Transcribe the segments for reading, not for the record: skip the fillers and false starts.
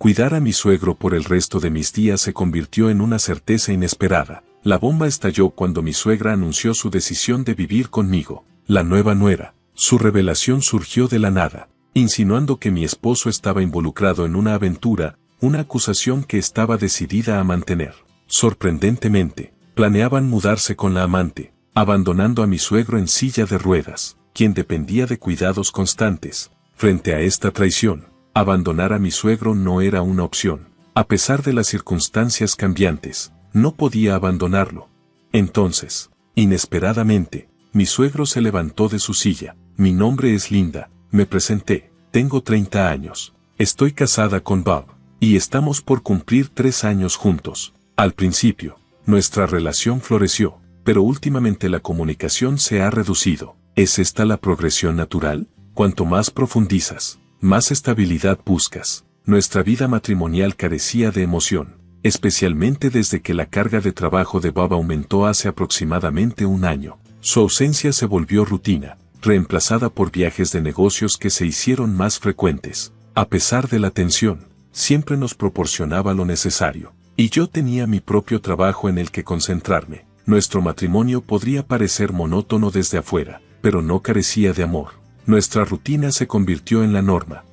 Cuidar a mi suegro por el resto de mis días se convirtió en una certeza inesperada. La bomba estalló cuando mi suegra anunció su decisión de vivir conmigo, la nueva nuera. Su revelación surgió de la nada, insinuando que mi esposo estaba involucrado en una aventura, una acusación que estaba decidida a mantener. Sorprendentemente, planeaban mudarse con la amante, abandonando a mi suegro en silla de ruedas, quien dependía de cuidados constantes. Frente a esta traición, abandonar a mi suegro no era una opción. A pesar de las circunstancias cambiantes, no podía abandonarlo. Entonces, inesperadamente, mi suegro se levantó de su silla. Mi nombre es Linda, me presenté, tengo 30 años, estoy casada con Bob, y estamos por cumplir 3 años juntos. Al principio, nuestra relación floreció, pero últimamente la comunicación se ha reducido. ¿Es esta la progresión natural? Cuanto más profundizas, más estabilidad buscas. Nuestra vida matrimonial carecía de emoción, especialmente desde que la carga de trabajo de Bob aumentó hace aproximadamente un año. Su ausencia se volvió rutina, reemplazada por viajes de negocios que se hicieron más frecuentes. A pesar de la tensión, siempre nos proporcionaba lo necesario, y yo tenía mi propio trabajo en el que concentrarme. Nuestro matrimonio podría parecer monótono desde afuera, pero no carecía de amor. Nuestra rutina se convirtió en la norma.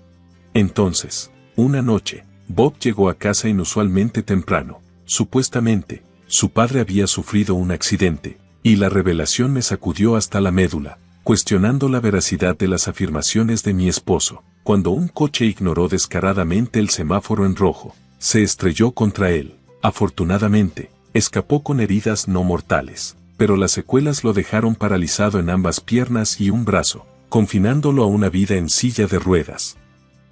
Entonces, una noche, Bob llegó a casa inusualmente temprano. Supuestamente, su padre había sufrido un accidente, y la revelación me sacudió hasta la médula, cuestionando la veracidad de las afirmaciones de mi esposo. Cuando un coche ignoró descaradamente el semáforo en rojo, se estrelló contra él. Afortunadamente, escapó con heridas no mortales, pero las secuelas lo dejaron paralizado en ambas piernas y un brazo, confinándolo a una vida en silla de ruedas.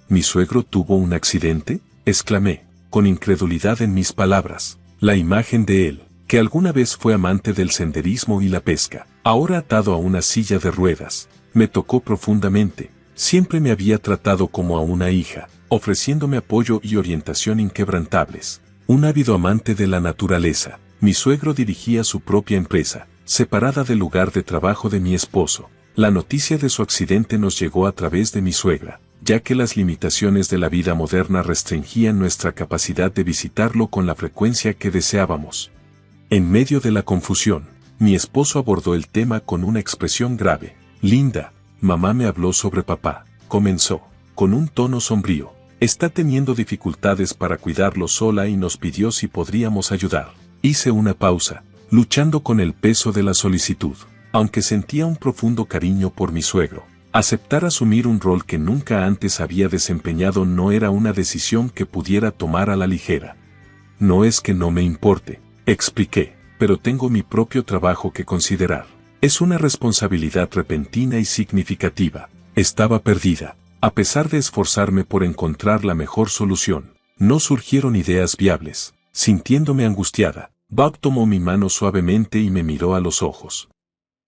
¿Mi suegro tuvo un accidente?, exclamé, con incredulidad en mis palabras. La imagen de él, que alguna vez fue amante del senderismo y la pesca, ahora atado a una silla de ruedas, me tocó profundamente. Siempre me había tratado como a una hija, ofreciéndome apoyo y orientación inquebrantables. Un ávido amante de la naturaleza, mi suegro dirigía su propia empresa, separada del lugar de trabajo de mi esposo. La noticia de su accidente nos llegó a través de mi suegra, ya que las limitaciones de la vida moderna restringían nuestra capacidad de visitarlo con la frecuencia que deseábamos. En medio de la confusión, mi esposo abordó el tema con una expresión grave. Linda, mamá me habló sobre papá, comenzó, con un tono sombrío. Está teniendo dificultades para cuidarlo sola y nos pidió si podríamos ayudar. Hice una pausa, luchando con el peso de la solicitud. Aunque sentía un profundo cariño por mi suegro, aceptar asumir un rol que nunca antes había desempeñado no era una decisión que pudiera tomar a la ligera. No es que no me importe, expliqué, pero tengo mi propio trabajo que considerar. Es una responsabilidad repentina y significativa. Estaba perdida. A pesar de esforzarme por encontrar la mejor solución, no surgieron ideas viables. Sintiéndome angustiada, Bob tomó mi mano suavemente y me miró a los ojos.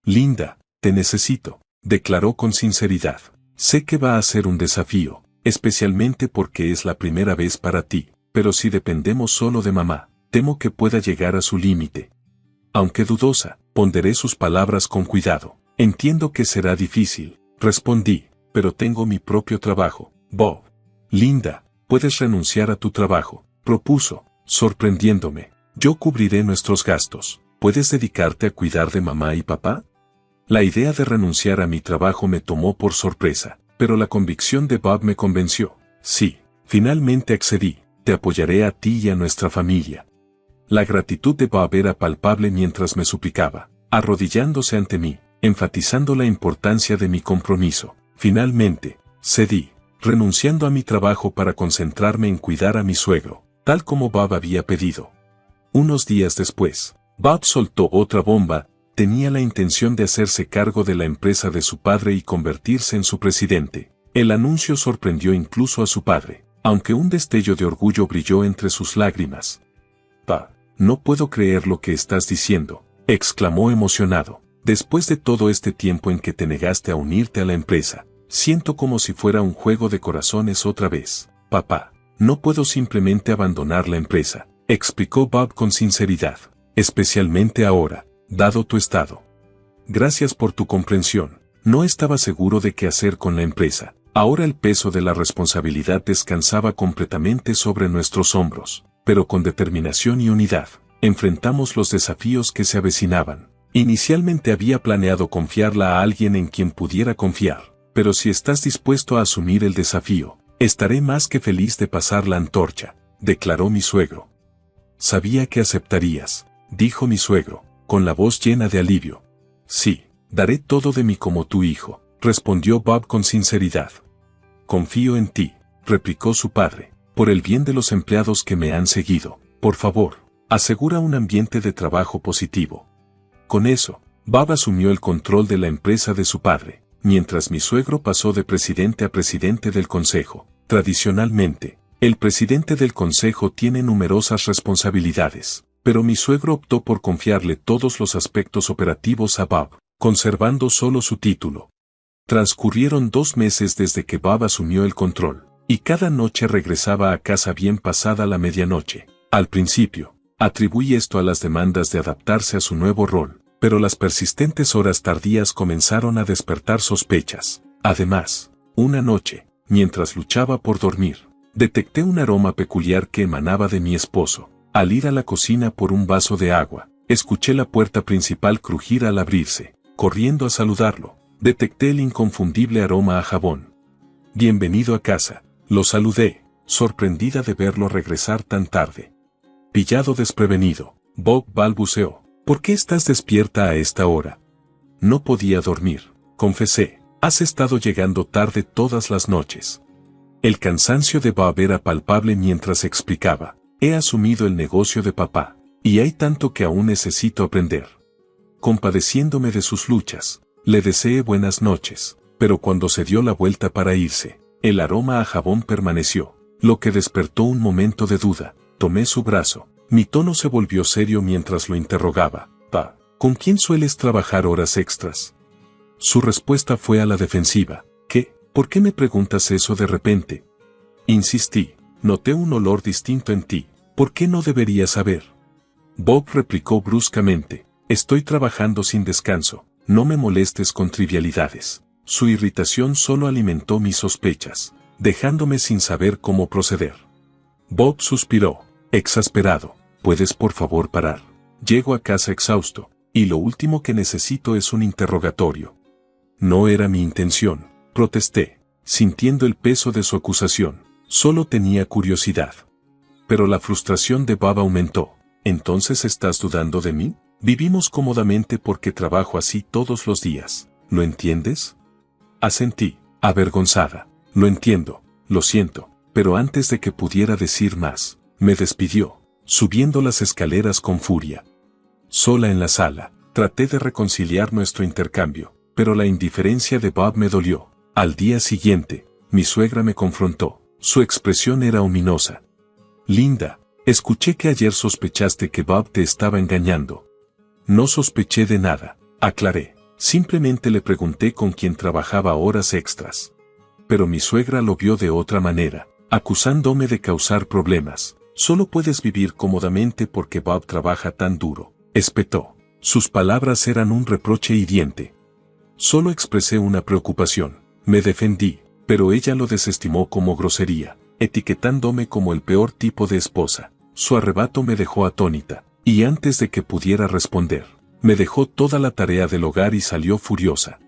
Linda, te necesito, declaró con sinceridad. Sé que va a ser un desafío, especialmente porque es la primera vez para ti, pero si dependemos solo de mamá, temo que pueda llegar a su límite. Aunque dudosa, ponderé sus palabras con cuidado. Entiendo que será difícil, respondí, pero tengo mi propio trabajo, Bob. Linda, puedes renunciar a tu trabajo, propuso, sorprendiéndome. Yo cubriré nuestros gastos. ¿Puedes dedicarte a cuidar de mamá y papá? La idea de renunciar a mi trabajo me tomó por sorpresa, pero la convicción de Bob me convenció. Sí, finalmente accedí, te apoyaré a ti y a nuestra familia. La gratitud de Bob era palpable mientras me suplicaba, arrodillándose ante mí, enfatizando la importancia de mi compromiso. Finalmente, cedí, renunciando a mi trabajo para concentrarme en cuidar a mi suegro, tal como Bob había pedido. Unos días después, Bob soltó otra bomba. Tenía la intención de hacerse cargo de la empresa de su padre y convertirse en su presidente. El anuncio sorprendió incluso a su padre, aunque un destello de orgullo brilló entre sus lágrimas. «Pa, no puedo creer lo que estás diciendo», exclamó emocionado. «Después de todo este tiempo en que te negaste a unirte a la empresa, siento como si fuera un juego de corazones otra vez. Papá, no puedo simplemente abandonar la empresa», explicó Bob con sinceridad, «especialmente ahora, dado tu estado. Gracias por tu comprensión. No estaba seguro de qué hacer con la empresa. Ahora el peso de la responsabilidad descansaba completamente sobre nuestros hombros, pero con determinación y unidad, enfrentamos los desafíos que se avecinaban. Inicialmente había planeado confiarla a alguien en quien pudiera confiar, pero si estás dispuesto a asumir el desafío, estaré más que feliz de pasar la antorcha, declaró mi suegro. Sabía que aceptarías, dijo mi suegro, con la voz llena de alivio. Sí, daré todo de mí como tu hijo, respondió Bob con sinceridad. Confío en ti, replicó su padre, por el bien de los empleados que me han seguido, por favor, asegura un ambiente de trabajo positivo. Con eso, Bob asumió el control de la empresa de su padre, mientras mi suegro pasó de presidente a presidente del consejo. Tradicionalmente, el presidente del consejo tiene numerosas responsabilidades, pero mi suegro optó por confiarle todos los aspectos operativos a Bob, conservando solo su título. Transcurrieron 2 meses desde que Bob asumió el control, y cada noche regresaba a casa bien pasada la medianoche. Al principio, atribuí esto a las demandas de adaptarse a su nuevo rol, pero las persistentes horas tardías comenzaron a despertar sospechas. Además, una noche, mientras luchaba por dormir, detecté un aroma peculiar que emanaba de mi esposo. Al ir a la cocina por un vaso de agua, escuché la puerta principal crujir al abrirse. Corriendo a saludarlo, detecté el inconfundible aroma a jabón. Bienvenido a casa, lo saludé, sorprendida de verlo regresar tan tarde. Pillado desprevenido, Bob balbuceó. ¿Por qué estás despierta a esta hora? No podía dormir, confesé. Has estado llegando tarde todas las noches. El cansancio de Bob era palpable mientras explicaba. He asumido el negocio de papá, y hay tanto que aún necesito aprender. Compadeciéndome de sus luchas, le deseé buenas noches, pero cuando se dio la vuelta para irse, el aroma a jabón permaneció, lo que despertó un momento de duda. Tomé su brazo. Mi tono se volvió serio mientras lo interrogaba. Pa, ¿con quién sueles trabajar horas extras? Su respuesta fue a la defensiva. ¿Qué? ¿Por qué me preguntas eso de repente? Insistí. Noté un olor distinto en ti. ¿Por qué no debería saber? Bob replicó bruscamente. Estoy trabajando sin descanso. No me molestes con trivialidades. Su irritación solo alimentó mis sospechas, dejándome sin saber cómo proceder. Bob suspiró, exasperado. ¿Puedes por favor parar? Llego a casa exhausto, y lo último que necesito es un interrogatorio. No era mi intención, protesté, sintiendo el peso de su acusación. Solo tenía curiosidad. Pero la frustración de Bob aumentó. ¿Entonces estás dudando de mí? Vivimos cómodamente porque trabajo así todos los días. ¿Lo entiendes? Asentí, avergonzada. Lo entiendo, lo siento, pero antes de que pudiera decir más, me despidió, subiendo las escaleras con furia. Sola en la sala, traté de reconciliar nuestro intercambio, pero la indiferencia de Bob me dolió. Al día siguiente, mi suegra me confrontó. Su expresión era ominosa. Linda, escuché que ayer sospechaste que Bob te estaba engañando. No sospeché de nada, aclaré. Simplemente le pregunté con quién trabajaba horas extras. Pero mi suegra lo vio de otra manera, acusándome de causar problemas. Solo puedes vivir cómodamente porque Bob trabaja tan duro, espetó. Sus palabras eran un reproche hiriente. Solo expresé una preocupación. Me defendí, pero ella lo desestimó como grosería, etiquetándome como el peor tipo de esposa. Su arrebato me dejó atónita, y antes de que pudiera responder, me dejó toda la tarea del hogar y salió furiosa.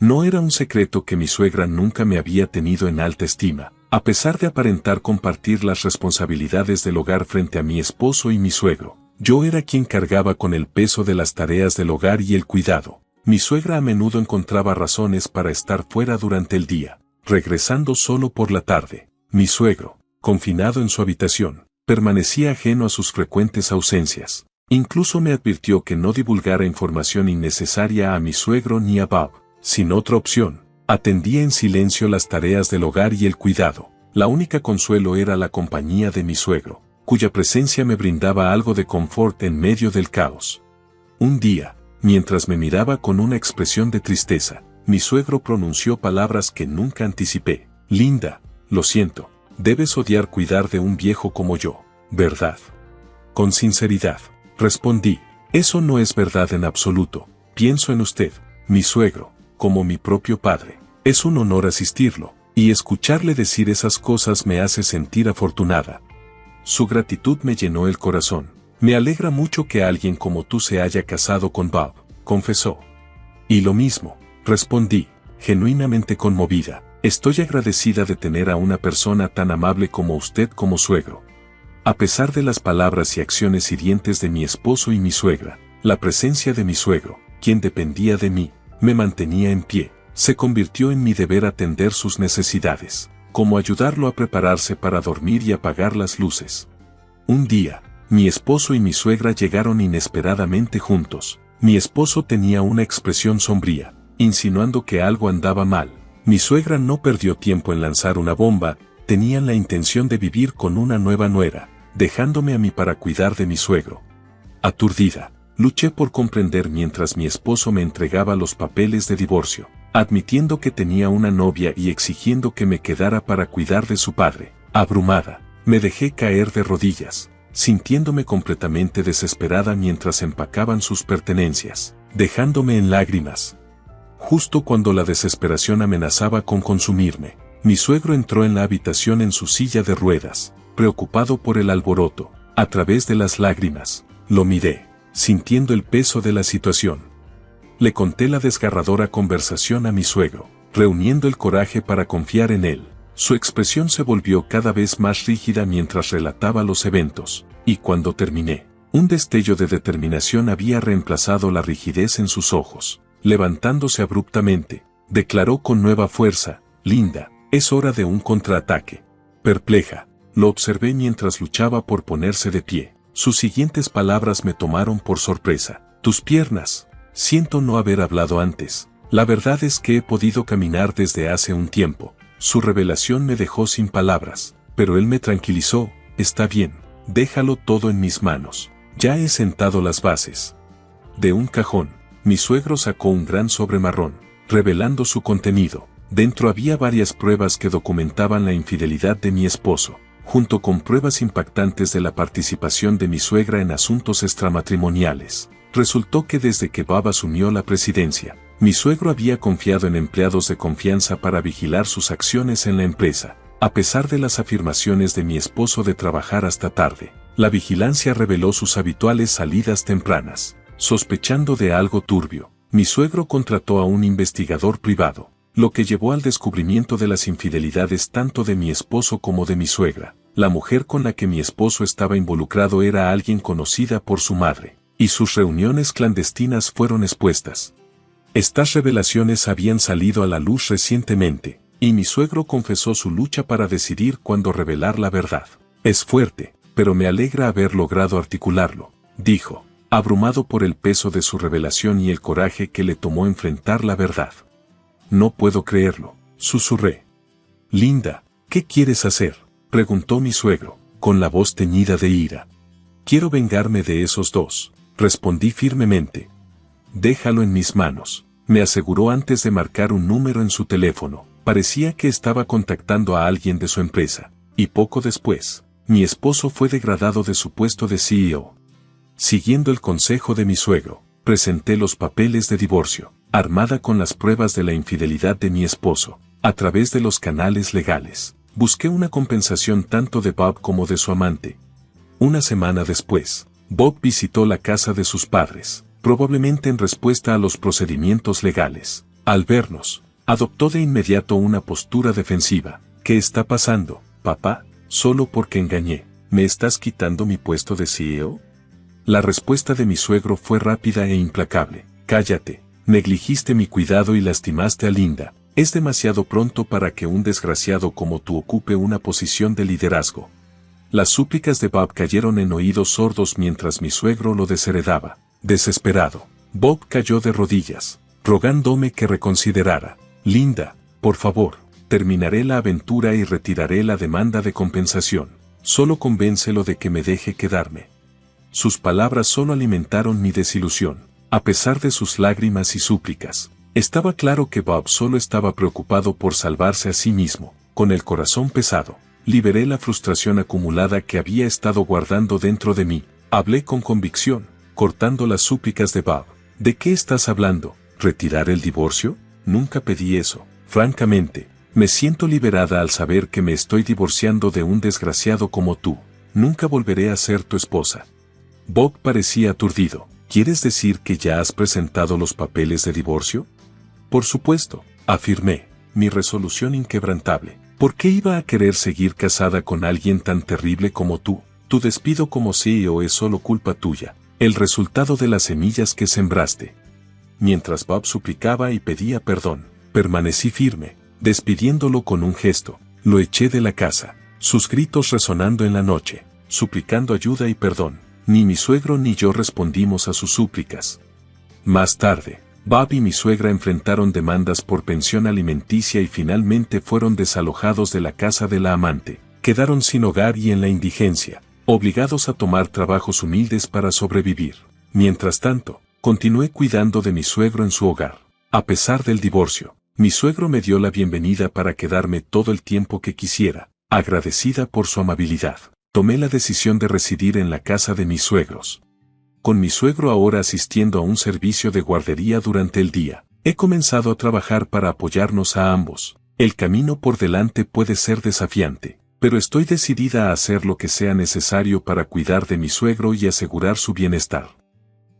No era un secreto que mi suegra nunca me había tenido en alta estima, a pesar de aparentar compartir las responsabilidades del hogar frente a mi esposo y mi suegro. Yo era quien cargaba con el peso de las tareas del hogar y el cuidado. Mi suegra a menudo encontraba razones para estar fuera durante el día, regresando solo por la tarde. Mi suegro, confinado en su habitación, permanecía ajeno a sus frecuentes ausencias. Incluso me advirtió que no divulgara información innecesaria a mi suegro ni a Bob. Sin otra opción, atendía en silencio las tareas del hogar y el cuidado. La única consuelo era la compañía de mi suegro, cuya presencia me brindaba algo de confort en medio del caos. Un día, mientras me miraba con una expresión de tristeza, mi suegro pronunció palabras que nunca anticipé. Linda, lo siento, debes odiar cuidar de un viejo como yo, ¿verdad? Con sinceridad, respondí, eso no es verdad en absoluto. Pienso en usted, mi suegro, como mi propio padre. Es un honor asistirlo, Y escucharle decir esas cosas me hace sentir afortunada. Su gratitud me llenó el corazón. Me alegra mucho que alguien como tú se haya casado con Bob, confesó. Y lo mismo, respondí, genuinamente conmovida. Estoy agradecida de tener a una persona tan amable como usted como suegro. A pesar de las palabras y acciones hirientes de mi esposo y mi suegra, la presencia de mi suegro, quien dependía de mí, me mantenía en pie. Se convirtió en mi deber atender sus necesidades, como ayudarlo a prepararse para dormir y apagar las luces. Un día, mi esposo y mi suegra llegaron inesperadamente juntos. Mi esposo tenía una expresión sombría, insinuando que algo andaba mal. Mi suegra no perdió tiempo en lanzar una bomba, tenían la intención de vivir con una nueva nuera, dejándome a mí para cuidar de mi suegro. Aturdida, luché por comprender mientras mi esposo me entregaba los papeles de divorcio, admitiendo que tenía una novia y exigiendo que me quedara para cuidar de su padre. Abrumada, me dejé caer de rodillas, sintiéndome completamente desesperada mientras empacaban sus pertenencias, dejándome en lágrimas. Justo cuando la desesperación amenazaba con consumirme, mi suegro entró en la habitación en su silla de ruedas, preocupado por el alboroto. A través de las lágrimas, lo miré, sintiendo el peso de la situación. Le conté la desgarradora conversación a mi suegro, reuniendo el coraje para confiar en él. Su expresión se volvió cada vez más rígida mientras relataba los eventos, y cuando terminé, un destello de determinación había reemplazado la rigidez en sus ojos. Levantándose abruptamente, declaró con nueva fuerza, «Linda, es hora de un contraataque». Perpleja, lo observé mientras luchaba por ponerse de pie. Sus siguientes palabras me tomaron por sorpresa. «Tus piernas». Siento no haber hablado antes. La verdad es que he podido caminar desde hace un tiempo. Su revelación me dejó sin palabras, pero él me tranquilizó. Está bien, déjalo todo en mis manos. Ya he sentado las bases. De un cajón, mi suegro sacó un gran sobre marrón, revelando su contenido. Dentro había varias pruebas que documentaban la infidelidad de mi esposo, junto con pruebas impactantes de la participación de mi suegra en asuntos extramatrimoniales. Resultó que desde que Bob asumió la presidencia, mi suegro había confiado en empleados de confianza para vigilar sus acciones en la empresa. A pesar de las afirmaciones de mi esposo de trabajar hasta tarde, la vigilancia reveló sus habituales salidas tempranas. Sospechando de algo turbio, mi suegro contrató a un investigador privado, lo que llevó al descubrimiento de las infidelidades tanto de mi esposo como de mi suegra. La mujer con la que mi esposo estaba involucrado era alguien conocida por su madre, y sus reuniones clandestinas fueron expuestas. Estas revelaciones habían salido a la luz recientemente, y mi suegro confesó su lucha para decidir cuándo revelar la verdad. Es fuerte, pero me alegra haber logrado articularlo, dijo, abrumado por el peso de su revelación y el coraje que le tomó enfrentar la verdad. No puedo creerlo, susurré. Linda, ¿qué quieres hacer?, preguntó mi suegro, con la voz teñida de ira. Quiero vengarme de esos dos, respondí firmemente. Déjalo en mis manos, me aseguró antes de marcar un número en su teléfono. Parecía que estaba contactando a alguien de su empresa, y poco después, mi esposo fue degradado de su puesto de CEO. Siguiendo el consejo de mi suegro, presenté los papeles de divorcio, armada con las pruebas de la infidelidad de mi esposo, a través de los canales legales. Busqué una compensación tanto de Bob como de su amante. Una semana después, Bob visitó la casa de sus padres, probablemente en respuesta a los procedimientos legales. Al vernos, adoptó de inmediato una postura defensiva. ¿Qué está pasando, papá? Solo porque engañé, ¿me estás quitando mi puesto de CEO? La respuesta de mi suegro fue rápida e implacable. Cállate, negligiste mi cuidado y lastimaste a Linda. Es demasiado pronto para que un desgraciado como tú ocupe una posición de liderazgo. Las súplicas de Bob cayeron en oídos sordos mientras mi suegro lo desheredaba. Desesperado, Bob cayó de rodillas, rogándome que reconsiderara. Linda, por favor, terminaré la aventura y retiraré la demanda de compensación. Solo convéncelo de que me deje quedarme. Sus palabras solo alimentaron mi desilusión. A pesar de sus lágrimas y súplicas, estaba claro que Bob solo estaba preocupado por salvarse a sí mismo. Con el corazón pesado, liberé la frustración acumulada que había estado guardando dentro de mí. Hablé con convicción, cortando las súplicas de Bob. ¿De qué estás hablando? ¿Retirar el divorcio? Nunca pedí eso. Francamente, Me siento liberada al saber que me estoy divorciando de un desgraciado como tú. Nunca volveré a ser tu esposa. Bob parecía aturdido. ¿Quieres decir que ya has presentado los papeles de divorcio? Por supuesto, afirmé, mi resolución inquebrantable. ¿Por qué iba a querer seguir casada con alguien tan terrible como tú? Tu despido como CEO es solo culpa tuya, el resultado de las semillas que sembraste. Mientras Bob suplicaba y pedía perdón, permanecí firme, despidiéndolo con un gesto. Lo eché de la casa, sus gritos resonando en la noche, suplicando ayuda y perdón. Ni mi suegro ni yo respondimos a sus súplicas. Más tarde, Bob y mi suegra enfrentaron demandas por pensión alimenticia y finalmente fueron desalojados de la casa de la amante. Quedaron sin hogar y en la indigencia, obligados a tomar trabajos humildes para sobrevivir. Mientras tanto, continué cuidando de mi suegro en su hogar. A pesar del divorcio, mi suegro me dio la bienvenida para quedarme todo el tiempo que quisiera, agradecida por su amabilidad. Tomé la decisión de residir en la casa de mis suegros. Con mi suegro ahora asistiendo a un servicio de guardería durante el día, he comenzado a trabajar para apoyarnos a ambos. El camino por delante puede ser desafiante, pero estoy decidida a hacer lo que sea necesario para cuidar de mi suegro y asegurar su bienestar.